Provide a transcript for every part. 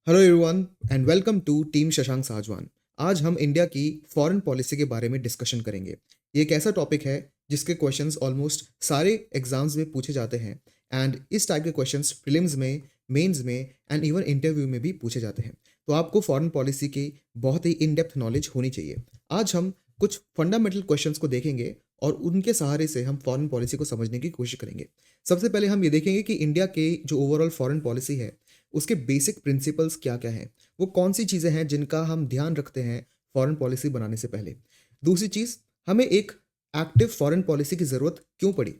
Hello everyone and welcome to team Shashank Sajwan. आज हम India की फॉरेन पॉलिसी के बारे में डिस्कशन करेंगे। ये एक ऐसा टॉपिक है जिसके क्वेश्चंस ऑलमोस्ट सारे एग्जाम्स में पूछे जाते हैं एंड इस टाइप के क्वेश्चंस प्रीलिम्स में, मेंस में एंड इवन इंटरव्यू में भी पूछे जाते हैं। तो आपको फॉरेन पॉलिसी की बहुत ही इन डेप्थ नॉलेज होनी चाहिए। आज हम कुछ फंडामेंटल क्वेश्चंस को देखेंगे और उनके सहारे से हम फॉरेन पॉलिसी को समझने की कोशिश करेंगे। सबसे पहले हम ये देखेंगे कि इंडिया के जो ओवरऑल फॉरेन पॉलिसी है उसके बेसिक प्रिंसिपल्स क्या क्या हैं, वो कौन सी चीज़ें हैं जिनका हम ध्यान रखते हैं फॉरेन पॉलिसी बनाने से पहले। दूसरी चीज़, हमें एक एक्टिव फॉरेन पॉलिसी की ज़रूरत क्यों पड़ी।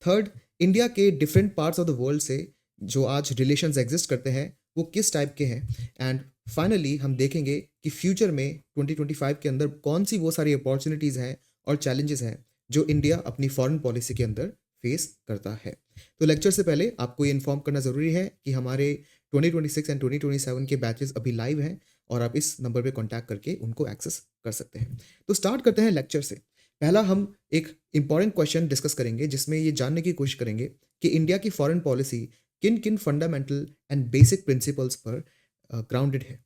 थर्ड, इंडिया के different parts of the world से जो आज रिलेशंस एग्जिस्ट करते हैं वो किस टाइप के हैं। एंड फाइनली हम देखेंगे कि फ्यूचर में 2025 के अंदर कौन सी वो सारी अपॉर्चुनिटीज़ हैं और चैलेंजेस हैं जो इंडिया अपनी फॉरेन पॉलिसी के अंदर फेस करता है। तो लेक्चर से पहले आपको ये इन्फॉर्म करना ज़रूरी है कि हमारे 2026 एंड 2027 के बैचेस अभी लाइव हैं और आप इस नंबर पे कांटेक्ट करके उनको एक्सेस कर सकते हैं। तो स्टार्ट करते हैं लेक्चर से। पहला हम एक इंपॉर्टेंट क्वेश्चन डिस्कस करेंगे जिसमें ये जानने की कोशिश करेंगे कि इंडिया की फॉरेन पॉलिसी किन किन फंडामेंटल एंड बेसिक प्रिंसिपल्स पर ग्राउंडेड है।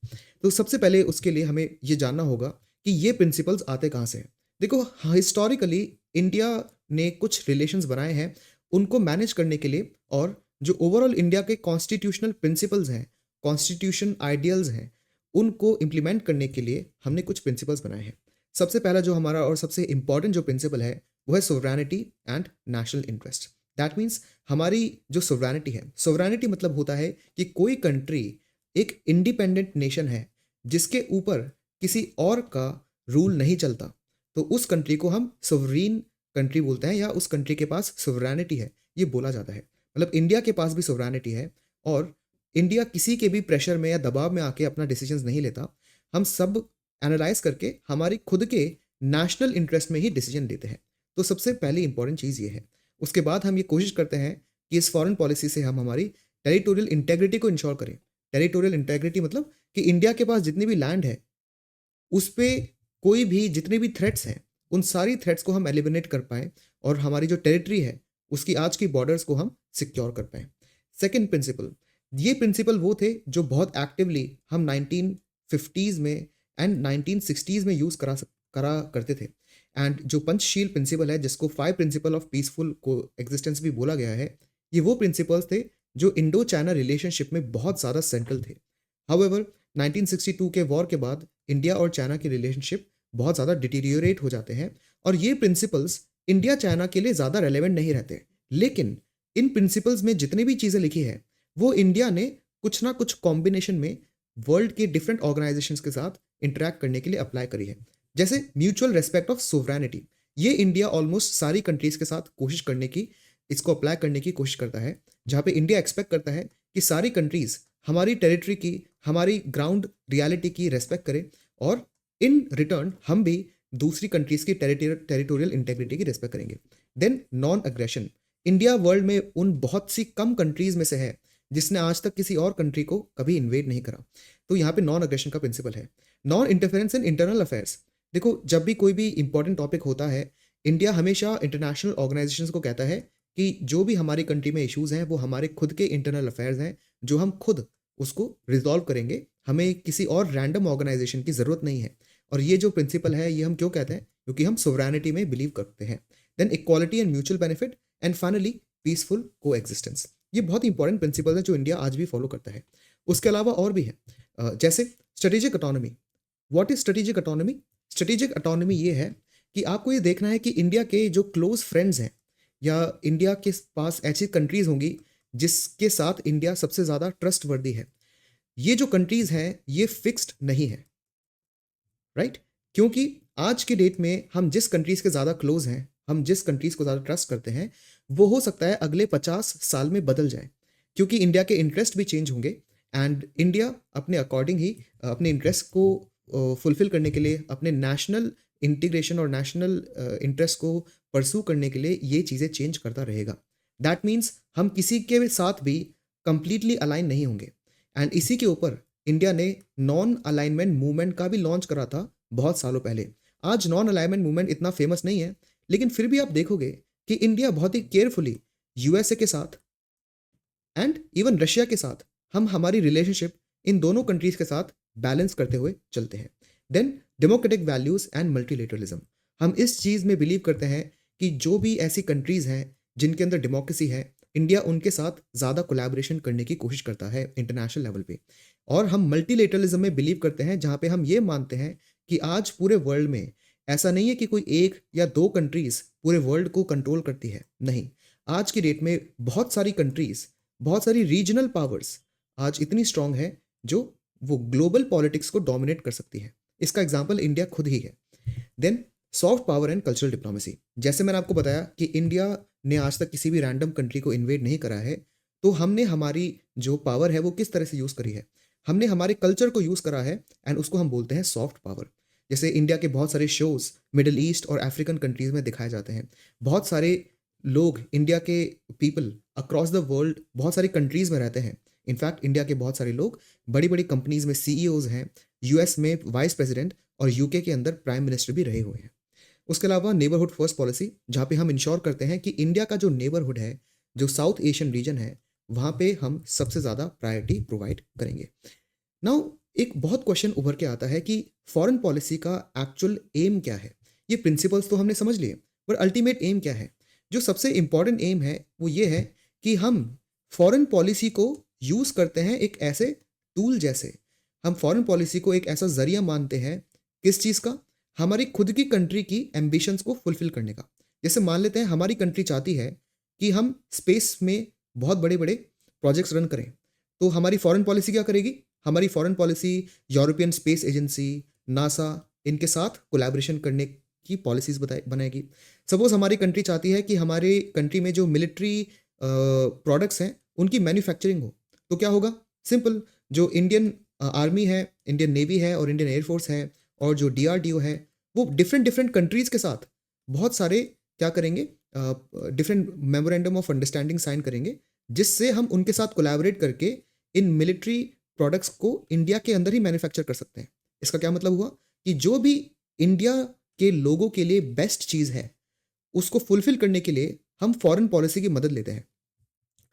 तो सबसे पहले उसके लिए हमें ये जानना होगा कि ये प्रिंसिपल्स आते कहाँ से हैं। देखो, हिस्टोरिकली इंडिया ने कुछ रिलेशंस बनाए हैं उनको मैनेज करने के लिए, और जो ओवरऑल इंडिया के कॉन्स्टिट्यूशनल प्रिंसिपल्स हैं, कॉन्स्टिट्यूशन आइडियल्स हैं, उनको इम्प्लीमेंट करने के लिए हमने कुछ प्रिंसिपल्स बनाए हैं। सबसे पहला जो हमारा और सबसे इंपॉर्टेंट जो प्रिंसिपल है वो है sovereignty and national interest. That means हमारी जो सोवरेनिटी है, सोवरेनिटी मतलब होता है कि कोई कंट्री एक इंडिपेंडेंट नेशन है जिसके ऊपर किसी और का रूल नहीं चलता, तो उस कंट्री को हम सोवरीन कंट्री बोलते हैं या उस कंट्री के पास सोवरेनिटी है, ये बोला जाता है। मतलब इंडिया के पास भी सोवरेनिटी है और इंडिया किसी के भी प्रेशर में या दबाव में आके अपना डिसीजंस नहीं लेता। हम सब एनालाइज करके हमारी खुद के नेशनल इंटरेस्ट में ही डिसीजन लेते हैं। तो सबसे पहली इंपॉर्टेंट चीज़ ये है। उसके बाद हम ये कोशिश करते हैं कि इस फॉरेन पॉलिसी से हम हमारी टेरिटोरियल इंटेग्रिटी को इंश्योर करें। टेरिटोरियल इंटेग्रिटी मतलब कि इंडिया के पास जितनी भी लैंड है उस पे कोई भी जितने भी थ्रेट्स हैं उन सारी थ्रेट्स को हम एलिमिनेट कर पाएँ और हमारी जो टेरिटरी है उसकी आज की बॉर्डर्स को हम सिक्योर कर पाएँ। सेकंड प्रिंसिपल, ये प्रिंसिपल वो थे जो बहुत एक्टिवली हम 1950s में एंड 1960s में यूज़ करा करते थे। एंड जो पंचशील प्रिंसिपल है जिसको 5 प्रिंसिपल ऑफ पीसफुल को एग्जिस्टेंस भी बोला गया है, ये वो प्रिंसिपल्स थे जो इंडो चाइना रिलेशनशिप में बहुत ज़्यादा सेंट्रल थे। हाउएवर 1962 के वॉर के बाद इंडिया और चाइना की रिलेशनशिप बहुत ज़्यादा डिटीरियोरेट हो जाते हैं और ये प्रिंसिपल्स इंडिया चाइना के लिए ज़्यादा रेलेवेंट नहीं रहते। लेकिन इन प्रिंसिपल्स में जितनी भी चीज़ें लिखी है वो इंडिया ने कुछ ना कुछ कॉम्बिनेशन में वर्ल्ड के डिफरेंट ऑर्गेनाइजेशंस के साथ इंटरेक्ट करने के लिए अप्लाई करी है। जैसे म्यूचुअल रेस्पेक्ट ऑफ सोवरेनिटी, ये इंडिया ऑलमोस्ट सारी कंट्रीज के साथ कोशिश करने की, इसको अप्लाई करने की कोशिश करता है, जहाँ पे इंडिया एक्सपेक्ट करता है कि सारी कंट्रीज हमारी टेरिटरी की, हमारी ग्राउंड रियलिटी की रेस्पेक्ट करें और इन रिटर्न हम भी दूसरी कंट्रीज की टेरिटोरियल इंटेग्रिटी की रेस्पेक्ट करेंगे। Then non aggression, India world में उन बहुत सी कम कंट्रीज में से है जिसने आज तक किसी और कंट्री को कभी इन्वेड नहीं करा। तो यहाँ पे नॉन अग्रेशन का प्रिंसिपल है। Non interference in internal affairs, देखो जब भी कोई भी इंपॉर्टेंट टॉपिक होता है इंडिया हमेशा इंटरनेशनल ऑर्गेनाइजेशंस को कहता है कि जो भी हमारी कंट्री में इश्यूज हैं वो हमारे खुद के इंटरनल अफेयर्स हैं जो हम खुद उसको रिजॉल्व करेंगे, हमें किसी और रैंडम ऑर्गेनाइजेशन की ज़रूरत नहीं है। और ये जो प्रिंसिपल है ये हम क्यों कहते हैं, क्योंकि हम सोवरेनिटी में बिलीव करते हैं। Then equality and mutual benefit and finally peaceful coexistence, ये बहुत इंपॉर्टेंट प्रिंसिपल है जो इंडिया आज भी फॉलो करता है। उसके अलावा और भी है, जैसे strategic autonomy. What is strategic autonomy? Strategic autonomy ये है कि आपको ये देखना है कि इंडिया के जो क्लोज फ्रेंड्स हैं या इंडिया के पास ऐसी कंट्रीज होंगी जिसके साथ इंडिया सबसे ज़्यादा ट्रस्ट वर्दी है, ये जो कंट्रीज हैं ये फिक्स्ड नहीं है, राइट? क्योंकि आज के डेट में हम जिस कंट्रीज के ज़्यादा क्लोज हैं, हम जिस कंट्रीज को ज़्यादा ट्रस्ट करते हैं, वो हो सकता है अगले 50 साल में बदल जाए, क्योंकि इंडिया के इंटरेस्ट भी चेंज होंगे एंड इंडिया अपने अकॉर्डिंग ही अपने इंटरेस्ट को फुलफिल करने के लिए, अपने नेशनल इंटीग्रेशन और नेशनल इंटरेस्ट को परसू करने के लिए ये चीज़ें चेंज करता रहेगा। दैट मीन्स हम किसी के साथ भी कंप्लीटली अलाइन नहीं होंगे। एंड इसी के ऊपर इंडिया ने नॉन अलाइनमेंट मूवमेंट का भी लॉन्च करा था बहुत सालों पहले। आज नॉन अलाइनमेंट मूवमेंट इतना फेमस नहीं है, लेकिन फिर भी आप देखोगे कि इंडिया बहुत ही केयरफुली यूएसए के साथ एंड इवन रशिया के साथ हम हमारी रिलेशनशिप इन दोनों कंट्रीज के साथ बैलेंस करते हुए चलते हैं। Then democratic values and multilateralism, हम इस चीज़ में बिलीव करते हैं कि जो भी ऐसी कंट्रीज हैं जिनके अंदर डेमोक्रेसी है, इंडिया उनके साथ ज़्यादा कोलैबोरेशन करने की कोशिश करता है इंटरनेशनल लेवल पे। और हम मल्टीलेटरलिज्म में बिलीव करते हैं जहाँ पे हम ये मानते हैं कि आज पूरे वर्ल्ड में ऐसा नहीं है कि कोई एक या दो कंट्रीज पूरे वर्ल्ड को कंट्रोल करती है, नहीं। आज की डेट में बहुत सारी कंट्रीज, बहुत सारी रीजनल पावर्स आज इतनी स्ट्रांग है जो वो ग्लोबल पॉलिटिक्स को डोमिनेट कर सकती है। इसका एग्जाम्पल इंडिया खुद ही है। Then soft power and cultural diplomacy, जैसे मैंने आपको बताया कि इंडिया ने आज तक किसी भी रैंडम कंट्री को इन्वेड नहीं करा है, तो हमने हमारी जो पावर है वो किस तरह से यूज़ करी है, हमने हमारे कल्चर को यूज़ करा है एंड उसको हम बोलते हैं सॉफ्ट पावर। जैसे इंडिया के बहुत सारे शोज़ मिडिल ईस्ट और अफ्रीकन कंट्रीज़ में दिखाए जाते हैं। बहुत सारे लोग, इंडिया के पीपल अक्रॉस द वर्ल्ड बहुत सारी कंट्रीज़ में रहते हैं। इनफैक्ट इंडिया के बहुत सारे लोग बड़ी बड़ी कंपनीज़ में सीईओज़ हैं, यूएस में वाइस प्रेसिडेंट और यूके के अंदर प्राइम मिनिस्टर भी रहे हुए हैं। उसके अलावा नेबरहुड फर्स्ट पॉलिसी, जहाँ पे हम इंश्योर करते हैं कि इंडिया का जो नेबरहुड है, जो साउथ एशियन रीजन है, वहाँ पे हम सबसे ज़्यादा प्रायोरिटी प्रोवाइड करेंगे। नाउ एक बहुत क्वेश्चन उभर के आता है कि फॉरेन पॉलिसी का एक्चुअल एम क्या है। ये प्रिंसिपल्स तो हमने समझ लिए, पर अल्टीमेट एम क्या है? जो सबसे इंपॉर्टेंट एम है वो ये है कि हम फॉरेन पॉलिसी को यूज़ करते हैं एक ऐसे टूल जैसे। हम फॉरेन पॉलिसी को एक ऐसा जरिया मानते हैं, किस चीज़ का? हमारी खुद की कंट्री की एम्बिशंस को फुलफिल करने का। जैसे मान लेते हैं हमारी कंट्री चाहती है कि हम स्पेस में बहुत बड़े बड़े प्रोजेक्ट्स रन करें, तो हमारी फॉरेन पॉलिसी क्या करेगी? हमारी foreign policy European space agency, NASA, इनके साथ कोलैबोरेशन करने की पॉलिसीज बनाएगी। सपोज हमारी कंट्री चाहती है कि हमारे कंट्री में जो मिलिट्री प्रोडक्ट्स हैं उनकी मैन्युफैक्चरिंग हो, तो क्या होगा? सिंपल, जो इंडियन आर्मी है, इंडियन नेवी है और इंडियन एयरफोर्स है और जो डीआरडीओ है, वो डिफरेंट डिफरेंट कंट्रीज़ के साथ बहुत सारे क्या करेंगे, different memorandum of understanding sign करेंगे, जिससे हम उनके साथ कोलैबोरेट करके इन मिलिट्री प्रोडक्ट्स को इंडिया के अंदर ही मैन्युफैक्चर कर सकते हैं। इसका क्या मतलब हुआ कि जो भी इंडिया के लोगों के लिए बेस्ट चीज़ है, उसको फुलफिल करने के लिए हम फॉरेन पॉलिसी की मदद लेते हैं।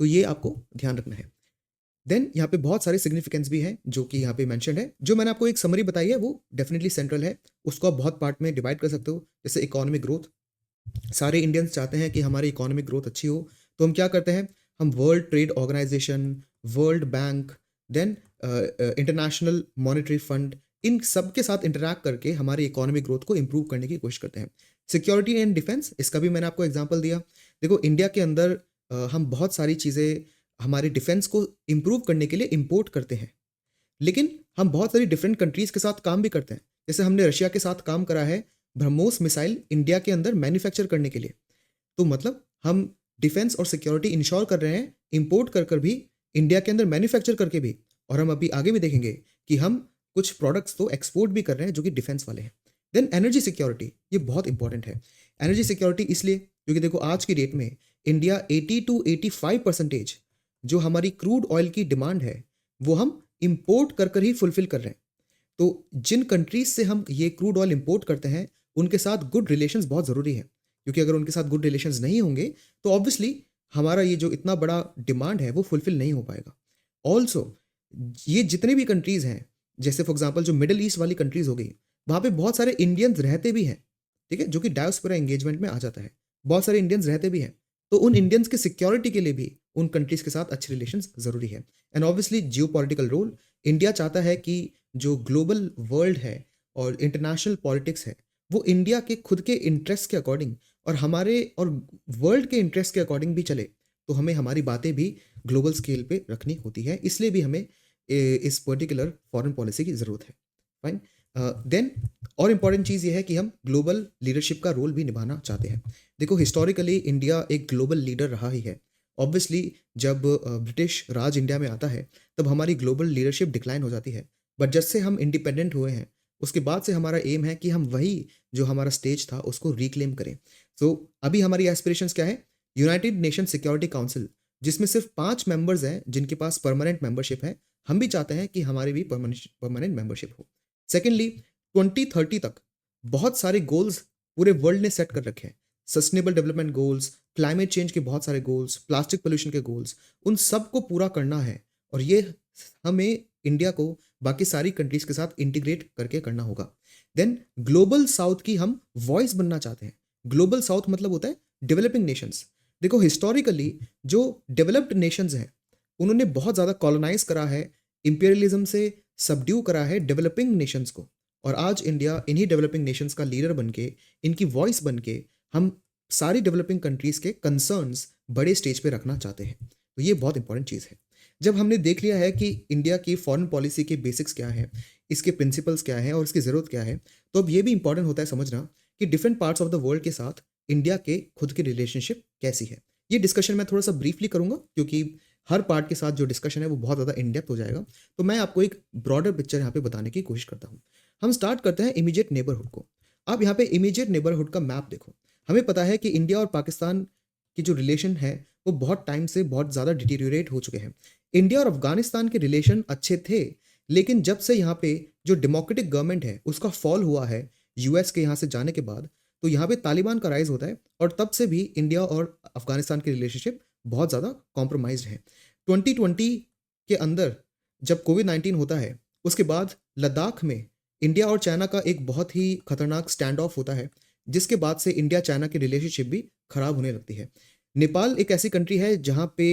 तो ये आपको ध्यान रखना है। देन यहाँ पे बहुत सारे सिग्निफिकेंस भी हैं जो कि यहाँ पे मेंशन्ड है। जो मैंने आपको एक समरी बताई है वो डेफिनेटली सेंट्रल है। उसको आप बहुत पार्ट में डिवाइड कर सकते हो। जैसे इकोनॉमिक ग्रोथ, सारे इंडियंस चाहते हैं कि हमारी इकोनॉमिक ग्रोथ अच्छी हो, तो हम क्या करते हैं? हम world trade organisation, world bank, then international monetary fund, इन सब के साथ इंटरैक्ट करके हमारी इकोनॉमिक ग्रोथ को इंप्रूव करने की कोशिश करते हैं। सिक्योरिटी एंड डिफेंस, इसका भी मैंने आपको एग्जांपल दिया। देखो इंडिया के अंदर हम बहुत सारी चीज़ें हमारे डिफेंस को इंप्रूव करने के लिए इंपोर्ट करते हैं, लेकिन हम बहुत सारी डिफरेंट कंट्रीज के साथ काम भी करते हैं। जैसे हमने रशिया के साथ काम करा है ब्रह्मोस मिसाइल इंडिया के अंदर मैन्युफैक्चर करने के लिए। तो मतलब हम डिफेंस और सिक्योरिटी इंश्योर कर रहे हैं, इंपोर्ट कर कर भी, इंडिया के अंदर मैन्युफैक्चर करके भी, और हम अभी आगे भी देखेंगे कि हम कुछ प्रोडक्ट्स तो एक्सपोर्ट भी कर रहे हैं जो कि डिफेंस वाले हैं। देन एनर्जी सिक्योरिटी, ये बहुत इंपॉर्टेंट है। एनर्जी सिक्योरिटी इसलिए क्योंकि देखो आज की डेट में इंडिया 80 to 85% जो हमारी क्रूड ऑयल की डिमांड है वो हम इंपोर्ट कर कर ही फुलफिल कर रहे हैं। तो जिन कंट्रीज से हम ये क्रूड ऑयल इंपोर्ट करते हैं उनके साथ गुड रिलेशंस बहुत ज़रूरी है, क्योंकि अगर उनके साथ गुड रिलेशंस नहीं होंगे तो ऑब्वियसली हमारा ये जो इतना बड़ा डिमांड है वो फुलफिल नहीं हो पाएगा। ऑल्सो ये जितने भी कंट्रीज़ हैं, जैसे फॉर एग्जांपल जो मिडिल ईस्ट वाली कंट्रीज़ हो गई, वहाँ पे बहुत सारे इंडियंस रहते भी हैं, ठीक है, जो कि डायस्पोरा एंगेजमेंट में आ जाता है। बहुत सारे इंडियंस रहते भी हैं, तो उन इंडियंस की सिक्योरिटी के लिए भी उन कंट्रीज के साथ अच्छे रिलेशंस ज़रूरी है। And obviously geopolitical role, India चाहता है कि जो ग्लोबल वर्ल्ड है और इंटरनेशनल पॉलिटिक्स है वो इंडिया के खुद के इंटरेस्ट के अकॉर्डिंग और हमारे और वर्ल्ड के इंटरेस्ट के अकॉर्डिंग भी चले, तो हमें हमारी बातें भी ग्लोबल स्केल पे रखनी होती है। इसलिए भी हमें इस पर्टिकुलर फॉरेन पॉलिसी की ज़रूरत है। फाइन। देन और इम्पॉर्टेंट चीज़ ये है कि हम ग्लोबल लीडरशिप का रोल भी निभाना चाहते हैं। देखो हिस्टोरिकली इंडिया एक ग्लोबल लीडर रहा ही है। ऑब्वियसली जब ब्रिटिश राज इंडिया में आता है तब हमारी ग्लोबल लीडरशिप डिक्लाइन हो जाती है, बट जब से हम इंडिपेंडेंट हुए हैं उसके बाद से हमारा एम है कि हम वही जो हमारा स्टेज था उसको रिक्लेम करें। सो अभी हमारी एस्पिरेशंस क्या है? यूनाइटेड नेशन सिक्योरिटी काउंसिल, जिसमें सिर्फ 5 मेंबर्स हैं जिनके पास परमानेंट मेंबरशिप है, हम भी चाहते हैं कि हमारी भी परमानेंट मेंबरशिप हो। सेकेंडली 2030 तक बहुत सारे गोल्स पूरे वर्ल्ड ने सेट कर रखे हैं। Sustainable development goals, climate change के बहुत सारे गोल्स, प्लास्टिक पोल्यूशन के गोल्स, उन सब को पूरा करना है और ये हमें इंडिया को बाकी सारी कंट्रीज के साथ इंटीग्रेट करके करना होगा। देन ग्लोबल साउथ की हम वॉइस बनना चाहते हैं। ग्लोबल साउथ मतलब होता है डेवलपिंग नेशंस। देखो हिस्टोरिकली जो डेवलप्ड नेशंस हैं उन्होंने बहुत ज़्यादा कॉलोनाइज करा है, इंपीरियलिज्म से सबड्यू करा है डेवलपिंग नेशंस को। और आज इंडिया इन्हीं डेवलपिंग नेशंस का लीडर बन के, इनकी वॉइस बन के हम सारी डेवलपिंग कंट्रीज़ के कंसर्न्स बड़े स्टेज पे रखना चाहते हैं। तो ये बहुत इंपॉर्टेंट चीज़ है। जब हमने देख लिया है कि इंडिया की फॉरेन पॉलिसी के बेसिक्स क्या हैं, इसके प्रिंसिपल्स क्या हैं और इसकी ज़रूरत क्या है, तो अब ये भी इंपॉर्टेंट होता है समझना कि different parts of the world के साथ इंडिया के खुद की रिलेशनशिप कैसी है। ये डिस्कशन मैं थोड़ा सा ब्रीफली करूंगा क्योंकि हर पार्ट के साथ जो डिस्कशन है वो बहुत ज़्यादा इन डेप्थ हो जाएगा। तो मैं आपको एक ब्रॉडर पिक्चर यहाँ पे बताने की कोशिश करता हूँ। हम स्टार्ट करते हैं इमीडिएट नेबरहुड को। आप यहाँ पे इमीडिएट नेबरहुड का मैप देखो। हमें पता है कि इंडिया और पाकिस्तान की जो रिलेशन है वो बहुत टाइम से बहुत ज़्यादा डिटीरियोरेट हो चुके हैं। इंडिया और अफगानिस्तान के रिलेशन अच्छे थे, लेकिन जब से यहाँ पे जो डेमोक्रेटिक गवर्नमेंट है उसका फॉल हुआ है यूएस के यहाँ से जाने के बाद, तो यहाँ पे तालिबान का राइज होता है और तब से भी इंडिया और अफगानिस्तान की रिलेशनशिप बहुत ज़्यादा कॉम्प्रोमाइज्ड है। 2020 के अंदर जब कोविड-19 होता है उसके बाद लद्दाख में इंडिया और चाइना का एक बहुत ही खतरनाक स्टैंड ऑफ होता है, जिसके बाद से इंडिया चाइना की रिलेशनशिप भी खराब होने लगती है। नेपाल एक ऐसी कंट्री है जहाँ पे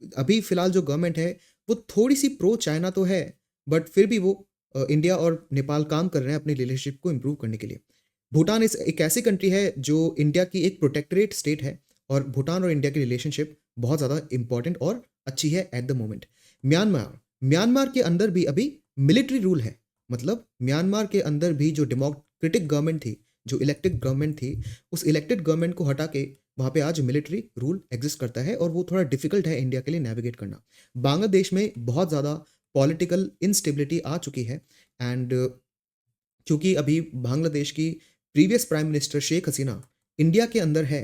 अभी फ़िलहाल जो गवर्नमेंट है वो थोड़ी सी प्रो चाइना तो है, बट फिर भी वो इंडिया और नेपाल काम कर रहे हैं अपनी रिलेशनशिप को इम्प्रूव करने के लिए। भूटान एक ऐसी कंट्री है जो इंडिया की एक प्रोटेक्टरेट स्टेट है और भूटान और इंडिया की रिलेशनशिप बहुत ज़्यादा इंपॉर्टेंट और अच्छी है at the moment. Myanmar Myanmar के अंदर भी अभी मिलिट्री रूल है। मतलब म्यांमार के अंदर भी जो डेमोक्रेटिक गवर्नमेंट थी, जो इलेक्टेड गवर्नमेंट थी, उस इलेक्टेड गवर्नमेंट को हटा के वहाँ पे आज मिलिट्री रूल एग्जिस्ट करता है और वो थोड़ा डिफिकल्ट है इंडिया के लिए नेविगेट करना। बांग्लादेश में बहुत ज़्यादा पॉलिटिकल इंस्टेबिलिटी आ चुकी है एंड क्योंकि अभी बांग्लादेश की previous prime minister Sheikh Hasina India के अंदर है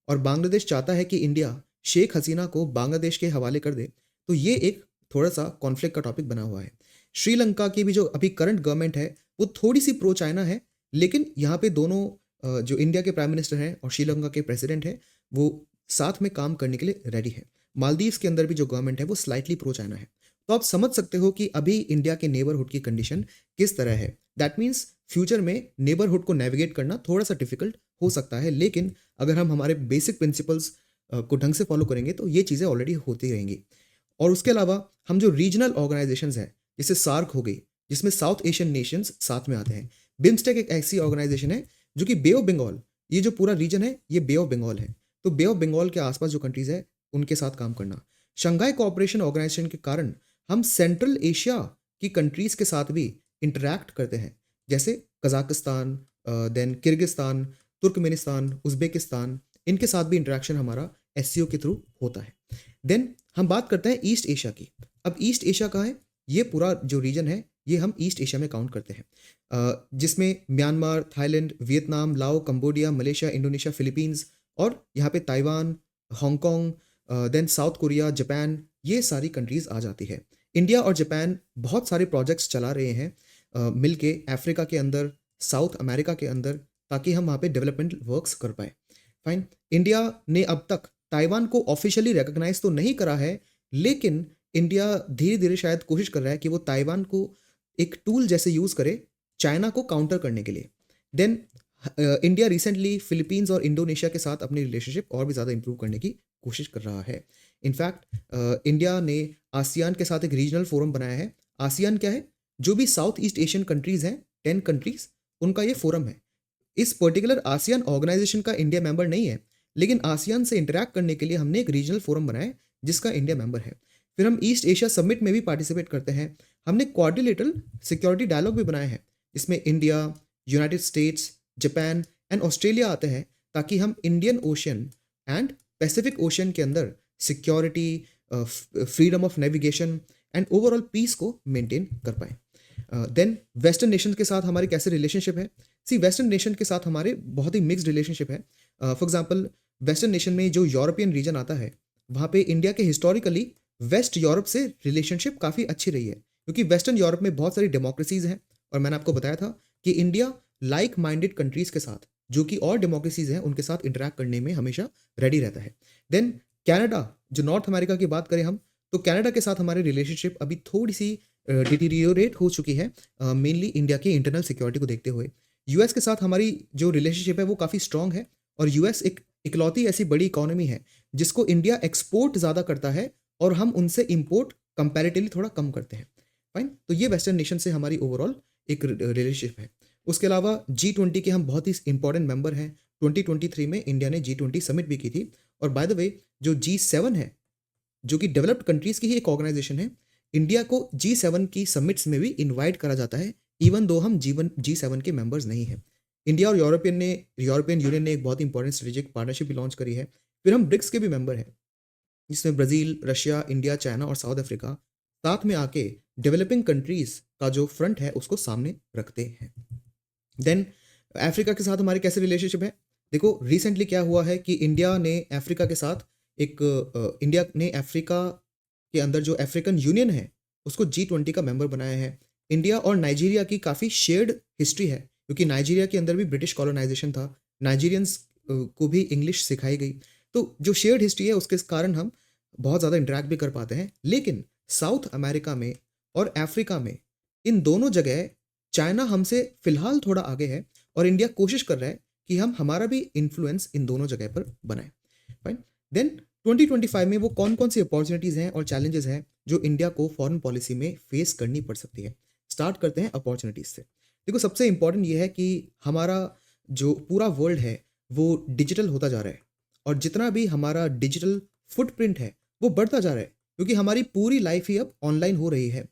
और बांग्लादेश चाहता है कि इंडिया शेख हसीना को बांग्लादेश के हवाले कर दे, तो ये एक थोड़ा सा कॉन्फ्लिक्ट का टॉपिक बना हुआ है। श्रीलंका की भी जो अभी करंट गवर्नमेंट है वो थोड़ी सी प्रो चाइना है, लेकिन यहाँ पे दोनों जो इंडिया के प्राइम मिनिस्टर हैं और श्रीलंका के प्रेसिडेंट हैं वो साथ में काम करने के लिए रेडी है। मालदीव्स के अंदर भी जो गवर्नमेंट है वो स्लाइटली प्रो चाइना है। तो आप समझ सकते हो कि अभी इंडिया के नेबरहुड की कंडीशन किस तरह है। दैट मीन्स फ्यूचर में नेबरहुड को नेविगेट करना थोड़ा सा डिफिकल्ट हो सकता है, लेकिन अगर हम हमारे बेसिक प्रिंसिपल्स को ढंग से फॉलो करेंगे तो ये चीज़ें ऑलरेडी होती रहेंगी। और उसके अलावा हम जो रीजनल ऑर्गेनाइजेशंस हैं जैसे सार्क हो गई, जिसमें साउथ एशियन नेशंस साथ में आते हैं। बिम्स्टेक एक ऐसी ऑर्गेनाइजेशन है जो कि बे ऑफ बंगाल, ये जो पूरा रीजन है ये बे ऑफ बंगाल है, तो बे ऑफ बंगाल के आसपास जो कंट्रीज है उनके साथ काम करना। शंघाई कोऑपरेशन ऑर्गेनाइजेशन के कारण हम सेंट्रल एशिया की कंट्रीज के साथ भी इंटरैक्ट करते हैं, जैसे Kazakhstan, then Kyrgyzstan, Turkmenistan, Uzbekistan, इनके साथ भी इंटरेक्शन हमारा एससीओ के थ्रू होता है। देन हम बात करते हैं ईस्ट एशिया की। अब ईस्ट एशिया का है, ये पूरा जो रीजन है ये हम ईस्ट एशिया में काउंट करते हैं, जिसमें Myanmar, Thailand, Vietnam, Lao, Cambodia, Malaysia, Indonesia, Philippines और यहाँ पे Taiwan, Hong Kong, then South Korea, Japan, ये सारी कंट्रीज आ जाती है। इंडिया और जापान बहुत सारे प्रोजेक्ट्स चला रहे हैं मिलके अफ्रीका के अंदर, साउथ अमेरिका के अंदर, ताकि हम वहाँ पे डेवलपमेंट वर्क्स कर पाए। फाइन। इंडिया ने अब तक ताइवान को ऑफिशियली रिकॉग्नाइज तो नहीं करा है, लेकिन इंडिया धीरे धीरे शायद कोशिश कर रहा है कि वो ताइवान को एक टूल जैसे यूज़ करे चाइना को काउंटर करने के लिए। देन इंडिया रिसेंटली फिलीपींस और इंडोनेशिया के साथ अपनी रिलेशनशिप और भी ज़्यादा इंप्रूव करने की कोशिश कर रहा है। इनफैक्ट इंडिया ने आसियान के साथ एक रीजनल फोरम बनाया है। आसियान क्या है? जो भी साउथ ईस्ट एशियन कंट्रीज़ हैं, 10 कंट्रीज़, उनका ये फोरम है। इस पर्टिकुलर आसियान ऑर्गेनाइजेशन का इंडिया मेंबर नहीं है, लेकिन आसियान से इंटरैक्ट करने के लिए हमने एक रीजनल फोरम बनाया है जिसका इंडिया मेंबर है। फिर हम ईस्ट एशिया समिट में भी पार्टिसिपेट करते हैं। हमने क्वाड्रिलेटरल सिक्योरिटी डायलॉग भी बनाया है, जिसमें India, United States, Japan and Australia आते हैं, ताकि हम Indian Ocean and Pacific Ocean के अंदर security, freedom of navigation and overall peace को मेंटेन कर पाएँ। देन वेस्टर्न नेशन के साथ हमारी कैसे रिलेशनशिप है? सी, वेस्टर्न नेशन के साथ हमारे बहुत ही मिक्स्ड रिलेशनशिप है। फॉर एग्जांपल, वेस्टर्न नेशन में जो यूरोपियन रीजन आता है, वहाँ पे इंडिया के हिस्टोरिकली वेस्ट यूरोप से रिलेशनशिप काफ़ी अच्छी रही है, क्योंकि वेस्टर्न यूरोप में बहुत सारी डेमोक्रेसीज़ हैं और मैंने आपको बताया था कि इंडिया लाइक माइंडेड कंट्रीज़ के साथ, जो कि और डेमोक्रेसीज़ हैं, उनके साथ इंटरैक्ट करने में हमेशा रेडी रहता है। देन कनाडा, जो नॉर्थ अमेरिका की बात करें हम, तो कनाडा के साथ हमारी रिलेशनशिप अभी थोड़ी सी डिटीरियोरेट हो चुकी है, मेनली इंडिया की इंटरनल सिक्योरिटी को देखते हुए। यूएस के साथ हमारी जो रिलेशनशिप है वो काफ़ी स्ट्रांग है, और यूएस एक इकलौती ऐसी बड़ी इकोनॉमी है जिसको इंडिया एक्सपोर्ट ज़्यादा करता है और हम उनसे इंपोर्ट कंपैरेटिवली थोड़ा कम करते हैं। फाइन, तो ये वेस्टर्न नेशन से हमारी ओवरऑल एक रिलेशनशिप है। उसके अलावा G20 के हम बहुत ही इंपॉर्टेंट मेंबर हैं। 2023 में इंडिया ने G20 समिट भी की थी। और बाय द वे, जो G7 है, जो कि डेवलप्ड कंट्रीज की ही एक ऑर्गेनाइजेशन है, इंडिया को G7 की समिट्स में भी इनवाइट करा जाता है, इवन दो हम G7 के मेंबर्स नहीं हैं। इंडिया और यूरोपियन यूनियन ने एक बहुत इंपॉर्टेंट स्ट्रेटेजिक पार्टनरशिप भी लॉन्च करी है। फिर हम ब्रिक्स के भी मेंबर हैं, जिसमें ब्राज़ील, रशिया, इंडिया, चाइना और साउथ अफ्रीका साथ में आके डेवलपिंग कंट्रीज का जो फ्रंट है उसको सामने रखते हैं। देन अफ्रीका के साथ हमारी कैसे रिलेशनशिप है? देखो, रिसेंटली क्या हुआ है कि इंडिया ने अफ्रीका के अंदर जो अफ्रीकन यूनियन है उसको G20 का मेंबर बनाया है। इंडिया और नाइजीरिया की काफ़ी शेयर्ड हिस्ट्री है, क्योंकि नाइजीरिया के अंदर भी ब्रिटिश कॉलोनाइजेशन था। नाइजीरियंस को भी इंग्लिश सिखाई गई। तो जो शेयर्ड हिस्ट्री है उसके कारण हम बहुत ज़्यादा इंटरेक्ट भी कर पाते हैं। लेकिन साउथ अमेरिका में और अफ्रीका में, इन दोनों जगह चाइना हमसे फिलहाल थोड़ा आगे है, और इंडिया कोशिश कर रहा है कि हम हमारा भी इन्फ्लुएंस इन दोनों जगह पर बनाए। फाइन। देन 2025 में वो कौन कौन सी अपॉर्चुनिटीज़ हैं और चैलेंजेस हैं जो इंडिया को फॉरेन पॉलिसी में फेस करनी पड़ सकती है। स्टार्ट करते हैं अपॉर्चुनिटीज़ से। देखो, सबसे इंपॉर्टेंट ये है कि हमारा जो पूरा वर्ल्ड है वो डिजिटल होता जा रहा है, और जितना भी हमारा डिजिटल फुटप्रिंट है वो बढ़ता जा रहा है, क्योंकि हमारी पूरी लाइफ ही अब ऑनलाइन हो रही है।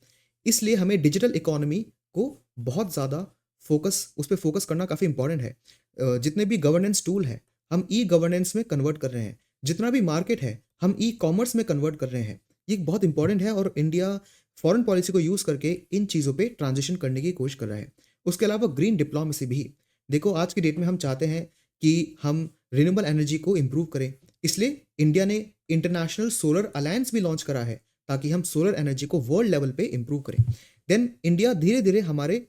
इसलिए हमें डिजिटल इकोनॉमी को बहुत ज़्यादा उस पर फोकस करना काफ़ी इंपॉर्टेंट है। जितने भी गवर्नेंस टूल है हम ई गवर्नेंस में कन्वर्ट कर रहे हैं, जितना भी मार्केट है हम ई कॉमर्स में कन्वर्ट कर रहे हैं। ये बहुत इंपॉर्टेंट है, और इंडिया फॉरेन पॉलिसी को यूज़ करके इन चीज़ों पे ट्रांजिशन करने की कोशिश कर रहा है। उसके अलावा ग्रीन डिप्लोमेसी भी। देखो, आज की डेट में हम चाहते हैं कि हम रिन्यूएबल एनर्जी को इम्प्रूव करें, इसलिए इंडिया ने इंटरनेशनल सोलर अलायंस भी लॉन्च करा है, ताकि हम सोलर एनर्जी को वर्ल्ड लेवल पे इम्प्रूव करें। देन इंडिया धीरे धीरे हमारे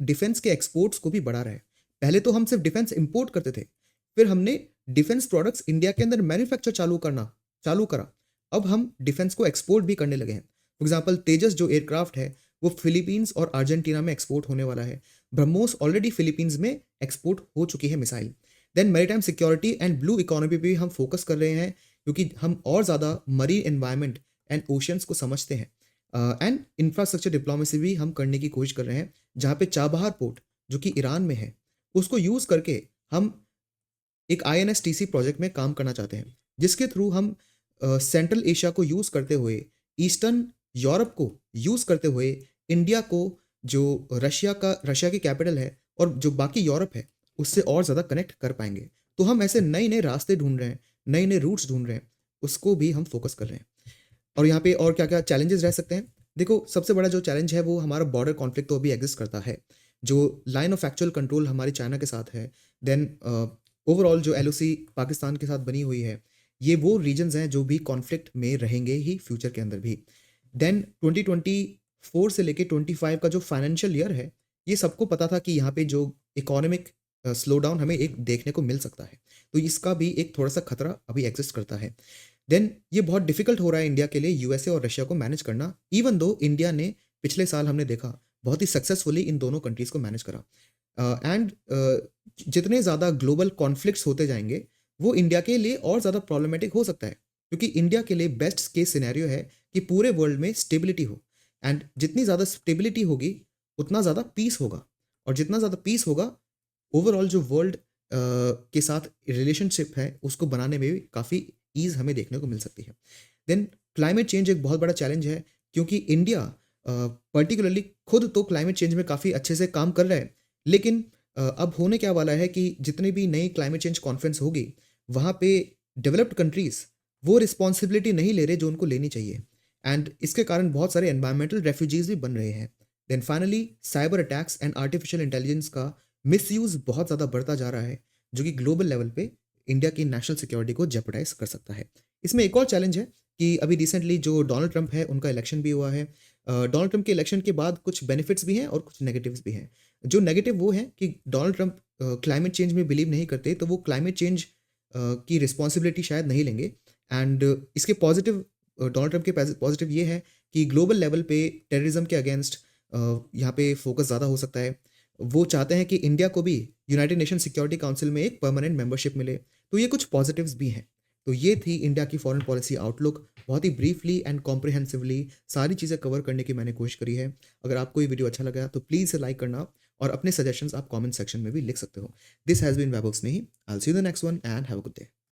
डिफेंस के एक्सपोर्ट्स को भी बढ़ा रहा है। पहले तो हम सिर्फ डिफेंस इंपोर्ट करते थे, फिर हमने डिफेंस प्रोडक्ट्स इंडिया के अंदर मैन्युफैक्चर चालू करा। अब हम डिफेंस को एक्सपोर्ट भी करने लगे हैं। फॉर एग्जाम्पल, तेजस जो एयरक्राफ्ट है वो फिलीपींस और अर्जेंटीना में एक्सपोर्ट होने वाला है। ब्रह्मोस ऑलरेडी फिलीपींस में एक्सपोर्ट हो चुकी है missile. Then maritime security and blue economy पे भी हम फोकस कर रहे हैं, क्योंकि हम और ज़्यादा मरीन एनवायरनमेंट एंड ओशंस को समझते हैं। एंड इंफ्रास्ट्रक्चर डिप्लोमेसी भी हम करने की कोशिश कर रहे हैं, जहाँ पे चाबहार पोर्ट जो कि ईरान में है उसको यूज़ करके हम एक INSTC प्रोजेक्ट में काम करना चाहते हैं, जिसके थ्रू हम सेंट्रल एशिया को यूज़ करते हुए, ईस्टर्न यूरोप को यूज़ करते हुए, इंडिया को, जो रशिया की कैपिटल है और जो बाकी यूरोप है उससे और ज़्यादा कनेक्ट कर पाएंगे। तो हम ऐसे नए नए रास्ते ढूंढ रहे हैं, नए नए रूट्स ढूंढ रहे हैं, उसको भी हम फोकस कर रहे हैं। और यहाँ पे और क्या क्या चैलेंजेस रह सकते हैं? देखो, सबसे बड़ा जो चैलेंज है वो हमारा बॉर्डर कॉन्फ्लिक्ट तो अभी एग्जिस्ट करता है, जो लाइन ऑफ एक्चुअल कंट्रोल हमारी चाइना के साथ है। देन ओवरऑल जो LOC पाकिस्तान के साथ बनी हुई है, ये वो रीजन्स हैं जो भी कॉन्फ्लिक्ट में रहेंगे ही फ्यूचर के अंदर भी। देन 2024 से लेके 25 का जो फाइनेंशियल ईयर है, ये सबको पता था कि यहाँ पे जो इकोनॉमिक स्लो डाउन हमें एक देखने को मिल सकता है, तो इसका भी एक थोड़ा सा खतरा अभी एग्जिस्ट करता है। देन ये बहुत डिफिकल्ट हो रहा है इंडिया के लिए USA और रशिया को मैनेज करना, इवन दो इंडिया ने पिछले साल हमने देखा बहुत ही सक्सेसफुली इन दोनों कंट्रीज़ को मैनेज करा। एंड जितने ज़्यादा ग्लोबल कॉन्फ्लिक्ट्स होते जाएंगे वो इंडिया के लिए और ज़्यादा प्रॉब्लमेटिक हो सकता है, क्योंकि इंडिया के लिए बेस्ट केस सिनेरियो है कि पूरे वर्ल्ड में स्टेबिलिटी हो, एंड जितनी ज़्यादा स्टेबिलिटी होगी उतना ज़्यादा पीस होगा, और जितना ज़्यादा पीस होगा ओवरऑल जो वर्ल्ड के साथ रिलेशनशिप है उसको बनाने में भी काफ़ी ईज़ हमें देखने को मिल सकती है। देन क्लाइमेट चेंज एक बहुत बड़ा चैलेंज है, क्योंकि इंडिया पर्टिकुलरली खुद तो क्लाइमेट चेंज में काफ़ी अच्छे से काम कर रहा है, लेकिन अब होने क्या वाला है कि जितनी भी नई क्लाइमेट चेंज कॉन्फ्रेंस होगी वहाँ पे डेवलप्ड कंट्रीज़ वो रिस्पॉन्सिबिलिटी नहीं ले रहे जो उनको लेनी चाहिए, एंड इसके कारण बहुत सारे एनवायरमेंटल रेफ्यूजीज भी बन रहे हैं। Then finally cyber attacks and artificial intelligence का मिसयूज़ बहुत ज़्यादा बढ़ता जा रहा है, जो कि ग्लोबल लेवल पे इंडिया की नेशनल सिक्योरिटी को जेपरडाइज कर सकता है। इसमें एक और चैलेंज है कि अभी रिसेंटली जो डोनाल्ड ट्रंप है उनका इलेक्शन भी हुआ है। डोनाल्ड ट्रंप के इलेक्शन के बाद कुछ बेनिफिट्स भी हैं और कुछ नेगेटिव्स भी हैं। जो नेगेटिव वो है कि डोनाल्ड ट्रंप क्लाइमेट चेंज में बिलीव नहीं करते, तो वो क्लाइमेट चेंज की रिस्पॉन्सिबिलिटी शायद नहीं लेंगे। एंड इसके पॉजिटिव, डोनाल्ड ट्रंप के पॉजिटिव ये है कि ग्लोबल लेवल पे टेररिज्म के अगेंस्ट यहाँ पे फोकस ज़्यादा हो सकता है। वो चाहते हैं कि इंडिया को भी यूनाइटेड नेशन सिक्योरिटी काउंसिल में एक परमानेंट मेंबरशिप मिले। तो ये कुछ पॉजिटिव्स भी हैं। तो ये थी इंडिया की फॉरेन पॉलिसी आउटलुक। बहुत ही ब्रीफली एंड कॉम्प्रिहेंसिवली सारी चीज़ें कवर करने की मैंने कोशिश करी है। अगर आपको ये वीडियो अच्छा लगा तो प्लीज़ इसे लाइक करना और अपने सजेशंस आप कमेंट सेक्शन में भी लिख सकते हो। This has been Vaibhav Snehi. I will see you in the next one and have a good day.